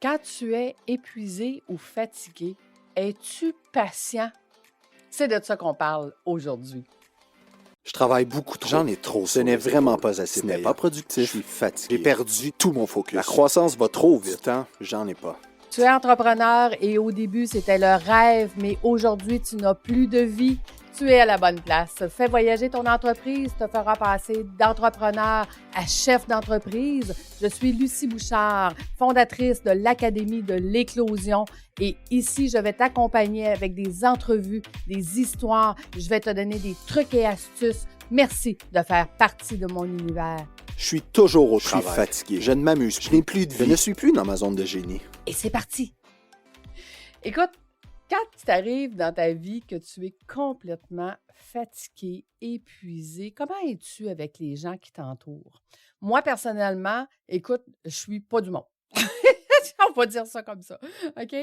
Quand tu es épuisé ou fatigué, es-tu patient? C'est de ça qu'on parle aujourd'hui. Je travaille beaucoup trop. J'en ai trop. Ce n'est vraiment pas assez. Ce n'est pas productif. Je suis fatigué. J'ai perdu tout mon focus. La croissance va trop vite. Du temps, j'en ai pas. Tu es entrepreneur et au début, c'était le rêve, mais aujourd'hui, tu n'as plus de vie. Tu es à la bonne place. Fais voyager ton entreprise, te fera passer d'entrepreneur à chef d'entreprise. Je suis Lucie Bouchard, fondatrice de l'Académie de l'éclosion. Et ici, je vais t'accompagner avec des entrevues, des histoires. Je vais te donner des trucs et astuces. Merci de faire partie de mon univers. Je suis toujours au travail. Je suis fatigué. Je ne m'amuse. Je n'ai plus de vie. Je ne suis plus dans ma zone de génie. Et c'est parti. Écoute, quand il t'arrive dans ta vie que tu es complètement fatigué, épuisé, comment es-tu avec les gens qui t'entourent? Moi, personnellement, écoute, je suis pas du monde. On va dire ça comme ça, OK?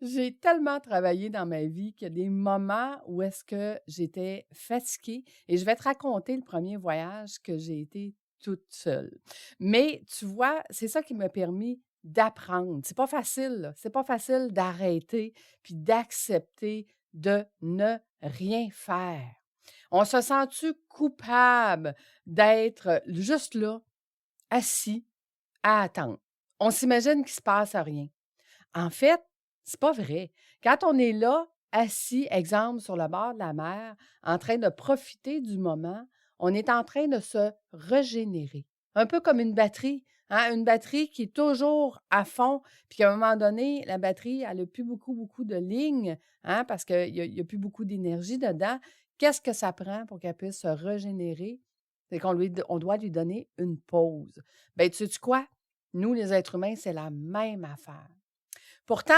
J'ai tellement travaillé dans ma vie qu'il y a des moments où est-ce que j'étais fatiguée et je vais te raconter le premier voyage que j'ai été toute seule. Mais tu vois, c'est ça qui m'a permis d'apprendre. C'est pas facile, là. C'est pas facile d'arrêter puis d'accepter de ne rien faire. On se sent-tu coupable d'être juste là, assis, à attendre? On s'imagine qu'il se passe rien. En fait, c'est pas vrai. Quand on est là, assis, exemple, sur le bord de la mer, en train de profiter du moment, on est en train de se régénérer. Un peu comme une batterie, hein? Une batterie qui est toujours à fond, puis qu'à un moment donné, la batterie, elle n'a plus beaucoup de lignes, hein, parce qu'il n'y a plus beaucoup d'énergie dedans. Qu'est-ce que ça prend pour qu'elle puisse se régénérer? C'est on doit lui donner une pause. Bien, tu sais quoi? Nous, les êtres humains, c'est la même affaire. Pourtant,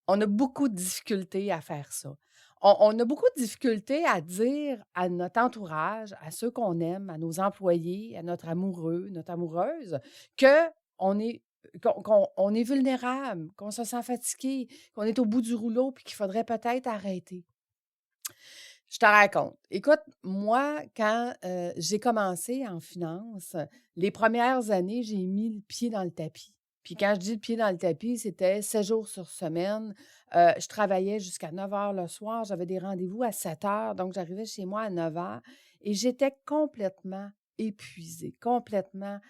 on a beaucoup de difficultés à faire ça. On a beaucoup de difficultés à dire à notre entourage, à ceux qu'on aime, à nos employés, à notre amoureux, notre amoureuse, qu'on est, qu'on est vulnérable, qu'on se sent fatigué, qu'on est au bout du rouleau puis qu'il faudrait peut-être arrêter. Je te raconte. Écoute, moi, quand j'ai commencé en finance, les premières années, j'ai mis le pied dans le tapis. Puis quand je dis le pied dans le tapis, c'était 7 jours sur semaine. Je travaillais jusqu'à 9 heures le soir. J'avais des rendez-vous à 7 heures. Donc, j'arrivais chez moi à 9 heures et j'étais complètement épuisée, complètement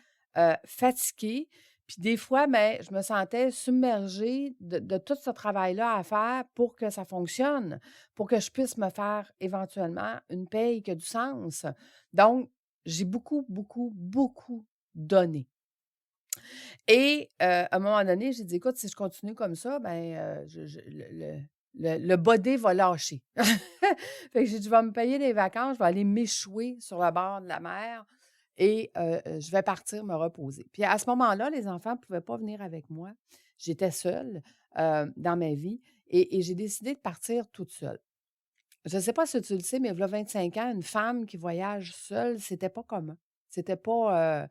fatiguée. Puis des fois, je me sentais submergée de tout ce travail-là à faire pour que ça fonctionne, pour que je puisse me faire éventuellement une paye qui a du sens. Donc, j'ai beaucoup donné. Et à un moment donné, j'ai dit, écoute, si je continue comme ça, le body va lâcher. Fait que j'ai dit, je vais me payer des vacances, je vais aller m'échouer sur le bord de la mer et je vais partir me reposer. Puis à ce moment-là, les enfants ne pouvaient pas venir avec moi. J'étais seule dans ma vie et j'ai décidé de partir toute seule. Je ne sais pas si tu le sais, mais il y a 25 ans, une femme qui voyage seule, c'était pas commun. C'était pas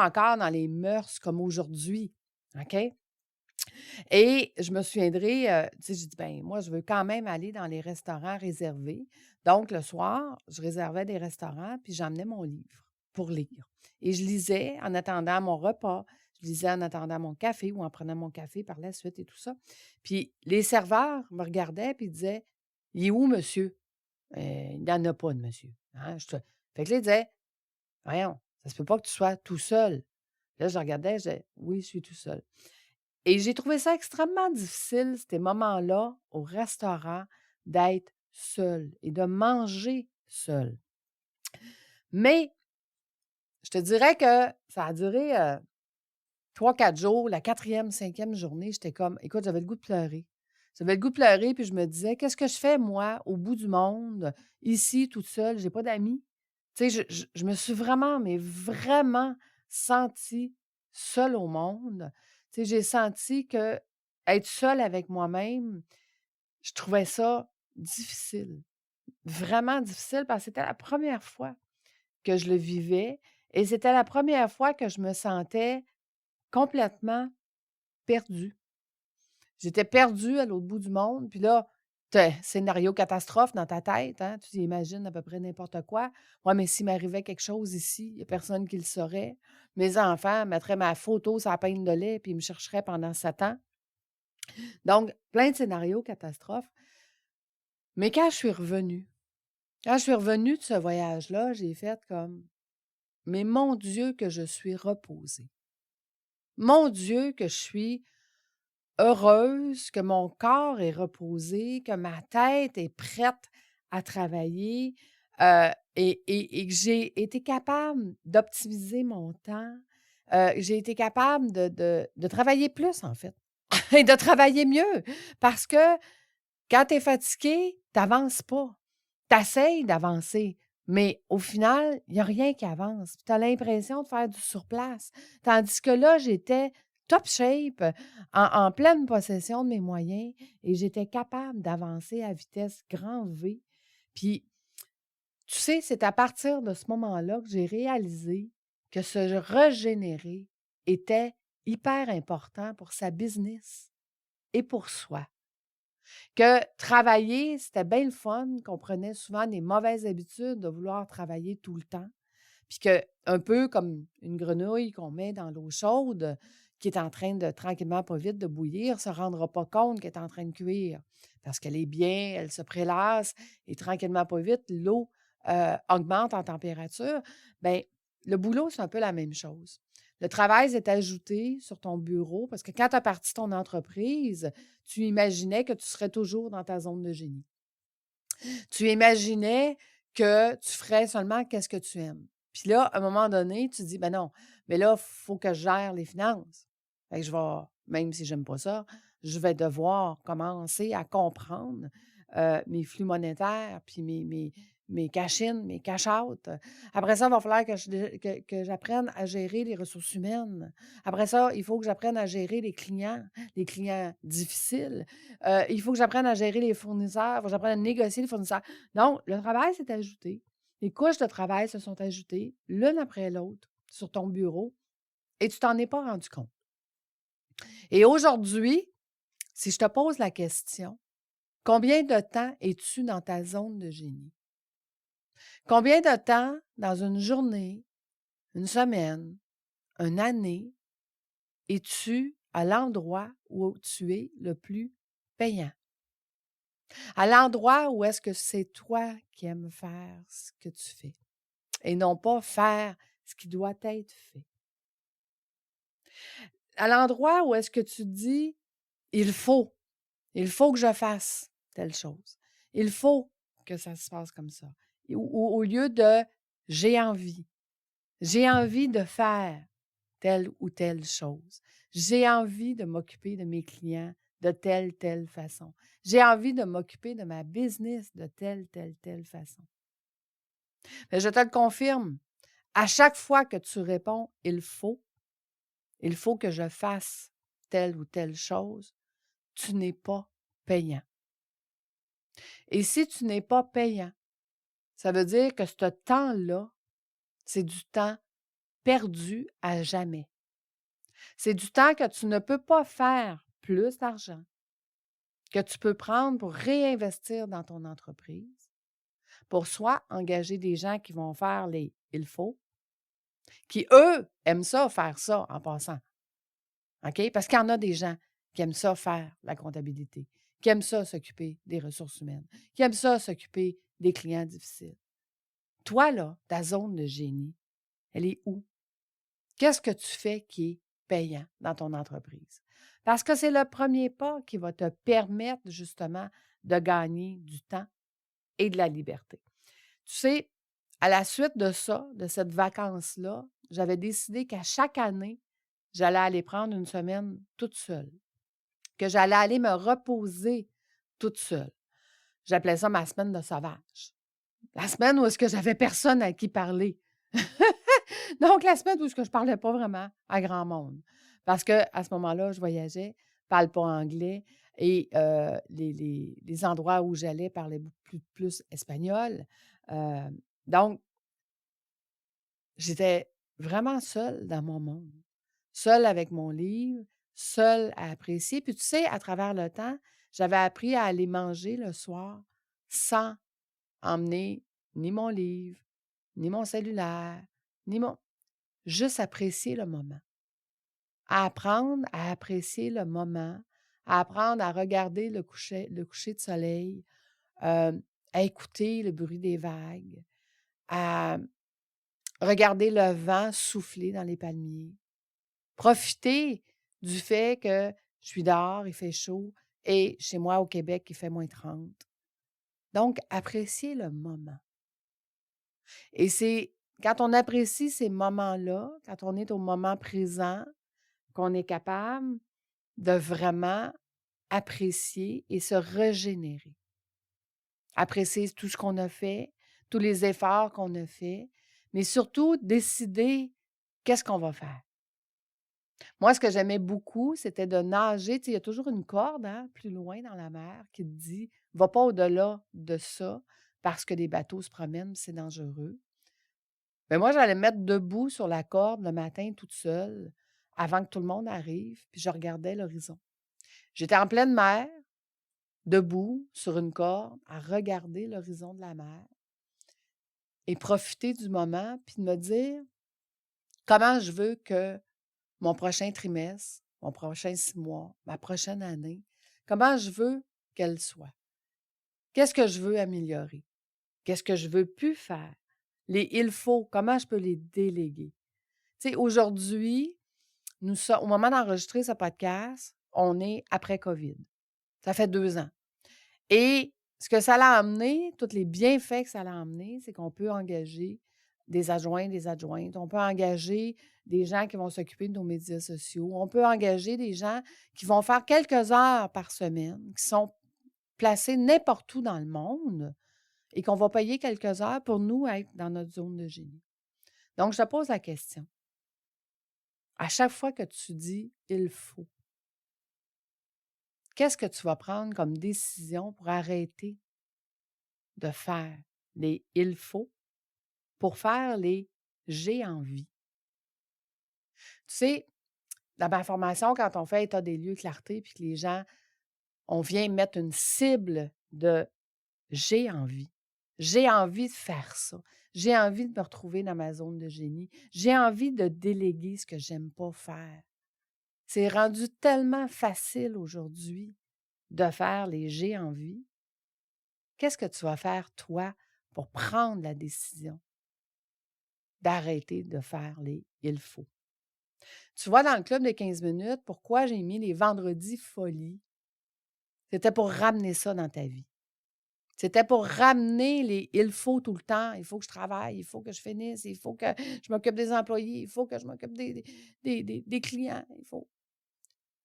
encore dans les mœurs comme aujourd'hui. OK? Et je me souviendrai, tu sais, j'ai dit, ben moi, je veux quand même aller dans les restaurants réservés. Donc, le soir, je réservais des restaurants, puis j'emmenais mon livre pour lire. Et je lisais en attendant mon repas, je lisais en attendant mon café ou en prenant mon café par la suite et tout ça. Puis les serveurs me regardaient puis disaient, il est où, monsieur? Il n'y en a pas de monsieur. Hein? Fait que là, ils disaient, voyons, ça se peut pas que tu sois tout seul. Là, je regardais, je disais, oui, je suis tout seul. Et j'ai trouvé ça extrêmement difficile, ces moments-là, au restaurant, d'être seule et de manger seule. Mais je te dirais que ça a duré 3-4 jours. La 4e, 5e journée, j'étais comme, écoute, j'avais le goût de pleurer. J'avais le goût de pleurer, puis je me disais, qu'est-ce que je fais, moi, au bout du monde, ici, toute seule? J'ai pas d'amis. Tu sais, je me suis vraiment, mais vraiment sentie seule au monde. Tu sais, j'ai senti que être seule avec moi-même, je trouvais ça difficile. Vraiment difficile parce que c'était la première fois que je le vivais et c'était la première fois que je me sentais complètement perdue. J'étais perdue à l'autre bout du monde. Puis là, scénario catastrophe dans ta tête, hein? Tu imagines à peu près n'importe quoi. Ouais, mais s'il m'arrivait quelque chose ici, il n'y a personne qui le saurait. Mes enfants mettraient ma photo sur la peigne de lait puis ils me chercheraient pendant 7 ans. Donc, plein de scénarios catastrophes. Mais quand je suis revenue de ce voyage-là, j'ai fait comme, mais mon Dieu que je suis reposée. Mon Dieu que je suis heureuse, que mon corps est reposé, que ma tête est prête à travailler et que j'ai été capable d'optimiser mon temps. J'ai été capable de travailler plus, en fait, et de travailler mieux. Parce que quand tu es fatigué, tu n'avances pas. Tu essaies d'avancer, mais au final, il n'y a rien qui avance. Tu as l'impression de faire du surplace. Tandis que là, j'étais top shape, en pleine possession de mes moyens et j'étais capable d'avancer à vitesse grand V. Puis, tu sais, c'est à partir de ce moment-là que j'ai réalisé que se régénérer était hyper important pour sa business et pour soi. Que travailler, c'était bien le fun, qu'on prenait souvent des mauvaises habitudes de vouloir travailler tout le temps. Puis que, un peu comme une grenouille qu'on met dans l'eau chaude, qui est en train de, tranquillement, pas vite, de bouillir, ne se rendra pas compte qu'elle est en train de cuire. Parce qu'elle est bien, elle se prélasse, et tranquillement, pas vite, l'eau augmente en température. Bien, le boulot, c'est un peu la même chose. Le travail est ajouté sur ton bureau parce que quand tu as parti ton entreprise, tu imaginais que tu serais toujours dans ta zone de génie. Tu imaginais que tu ferais seulement qu'est-ce que tu aimes. Puis là, à un moment donné, tu dis, ben non, mais là, il faut que je gère les finances. Fait que je vais, même si j'aime pas ça, je vais devoir commencer à comprendre mes flux monétaires, puis mes cash-in, mes cash-out. Après ça, il va falloir que j'apprenne à gérer les ressources humaines. Après ça, il faut que j'apprenne à gérer les clients difficiles. Il faut que j'apprenne à gérer les fournisseurs, il faut que j'apprenne à négocier les fournisseurs. Donc, le travail s'est ajouté. Les couches de travail se sont ajoutées l'une après l'autre sur ton bureau et tu t'en es pas rendu compte. Et aujourd'hui, si je te pose la question, combien de temps es-tu dans ta zone de génie? Combien de temps dans une journée, une semaine, une année, es-tu à l'endroit où tu es le plus payant? À l'endroit où est-ce que c'est toi qui aimes faire ce que tu fais et non pas faire ce qui doit être fait. À l'endroit où est-ce que tu dis, il faut que je fasse telle chose. Il faut que ça se passe comme ça. Au lieu de j'ai envie de faire telle ou telle chose. J'ai envie de m'occuper de mes clients de telle façon. J'ai envie de m'occuper de ma business de telle façon. Mais je te le confirme, à chaque fois que tu réponds « il faut que je fasse telle ou telle chose », tu n'es pas payant. Et si tu n'es pas payant, ça veut dire que ce temps-là, c'est du temps perdu à jamais. C'est du temps que tu ne peux pas faire plus d'argent, que tu peux prendre pour réinvestir dans ton entreprise, pour soit engager des gens qui vont faire les « il faut », qui, eux, aiment ça, faire ça en passant. OK? Parce qu'il y en a des gens qui aiment ça faire la comptabilité, qui aiment ça s'occuper des ressources humaines, qui aiment ça s'occuper des clients difficiles. Toi, là, ta zone de génie, elle est où? Qu'est-ce que tu fais qui est payant dans ton entreprise? Parce que c'est le premier pas qui va te permettre justement de gagner du temps et de la liberté. Tu sais, à la suite de ça, de cette vacance-là, j'avais décidé qu'à chaque année, j'allais aller prendre une semaine toute seule, que j'allais aller me reposer toute seule. J'appelais ça ma semaine de sauvage. La semaine où est-ce que j'avais personne à qui parler. Donc, la semaine où est-ce que je ne parlais pas vraiment à grand monde. Parce qu'à ce moment-là, je voyageais, je ne parle pas anglais et les endroits où j'allais parlaient beaucoup plus espagnol. Donc, j'étais vraiment seule dans mon monde, seule avec mon livre, seule à apprécier. Puis tu sais, à travers le temps, J'avais appris à aller manger le soir sans emmener ni mon livre, ni mon cellulaire, juste apprécier le moment. À apprendre à apprécier le moment, à apprendre à regarder le coucher de soleil, à écouter le bruit des vagues, à regarder le vent souffler dans les palmiers, profiter du fait que je suis dehors, il fait chaud, et chez moi au Québec, il fait -30. Donc, apprécier le moment. Et c'est quand on apprécie ces moments-là, quand on est au moment présent, qu'on est capable de vraiment apprécier et se régénérer. Apprécier tout ce qu'on a fait, tous les efforts qu'on a faits, mais surtout décider qu'est-ce qu'on va faire. Moi, ce que j'aimais beaucoup, c'était de nager. Tu sais, il y a toujours une corde, plus loin dans la mer, qui te dit « Va pas au-delà de ça parce que les bateaux se promènent, c'est dangereux. » Mais moi, j'allais me mettre debout sur la corde le matin toute seule avant que tout le monde arrive, puis je regardais l'horizon. J'étais en pleine mer, debout sur une corde, à regarder l'horizon de la mer et profiter du moment, puis de me dire comment je veux que mon prochain trimestre, mon prochain 6 mois, ma prochaine année, comment je veux qu'elle soit. Qu'est-ce que je veux améliorer? Qu'est-ce que je veux plus faire? Les il faut, comment je peux les déléguer? Tu sais, aujourd'hui, nous sommes, au moment d'enregistrer ce podcast, on est après COVID. Ça fait 2 ans. Et ce que ça l'a amené, tous les bienfaits que ça l'a amené, c'est qu'on peut engager des adjoints, des adjointes. On peut engager des gens qui vont s'occuper de nos médias sociaux. On peut engager des gens qui vont faire quelques heures par semaine, qui sont placés n'importe où dans le monde et qu'on va payer quelques heures pour nous être dans notre zone de génie. Donc, je te pose la question. À chaque fois que tu dis « il faut », qu'est-ce que tu vas prendre comme décision pour arrêter de faire les « il faut » pour faire les « j'ai envie ». Tu sais, dans ma formation, quand on fait état des lieux, clarté, puis que les gens, on vient mettre une cible de « j'ai envie ». J'ai envie de faire ça. J'ai envie de me retrouver dans ma zone de génie. J'ai envie de déléguer ce que j'aime pas faire. C'est rendu tellement facile aujourd'hui de faire les « j'ai envie ». Qu'est-ce que tu vas faire, toi, pour prendre la décision d'arrêter de faire les « il faut ». Tu vois, dans le club de 15 minutes, pourquoi j'ai mis les vendredis folies? C'était pour ramener ça dans ta vie. C'était pour ramener les « il faut » tout le temps. Il faut que je travaille, il faut que je finisse, il faut que je m'occupe des employés, il faut que je m'occupe des clients. Il faut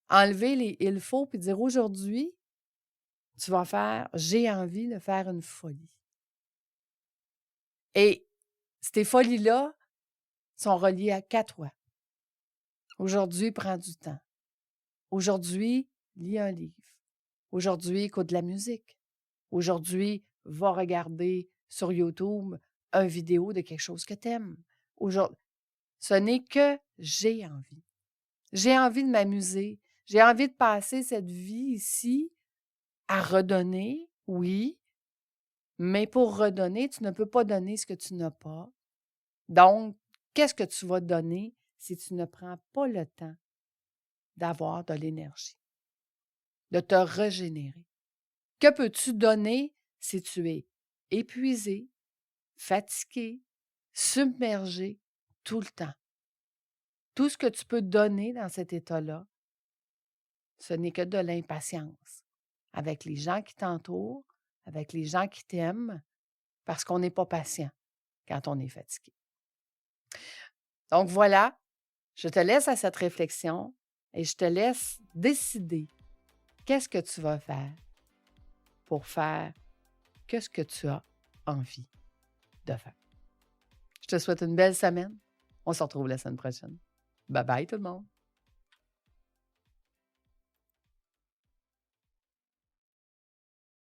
enlever les « il faut » puis dire aujourd'hui, tu vas faire « j'ai envie de faire une folie ». Et ces folies-là sont reliées qu'à toi. Aujourd'hui, prends du temps. Aujourd'hui, lis un livre. Aujourd'hui, écoute de la musique. Aujourd'hui, va regarder sur YouTube une vidéo de quelque chose que tu aimes. Ce n'est que j'ai envie. J'ai envie de m'amuser. J'ai envie de passer cette vie ici à redonner, oui, mais pour redonner, tu ne peux pas donner ce que tu n'as pas. Donc, qu'est-ce que tu vas donner si tu ne prends pas le temps d'avoir de l'énergie, de te régénérer? Que peux-tu donner si tu es épuisé, fatigué, submergé tout le temps? Tout ce que tu peux donner dans cet état-là, ce n'est que de l'impatience avec les gens qui t'entourent, avec les gens qui t'aiment, parce qu'on n'est pas patient quand on est fatigué. Donc voilà, je te laisse à cette réflexion et je te laisse décider qu'est-ce que tu vas faire pour faire ce que tu as envie de faire. Je te souhaite une belle semaine. On se retrouve la semaine prochaine. Bye bye tout le monde.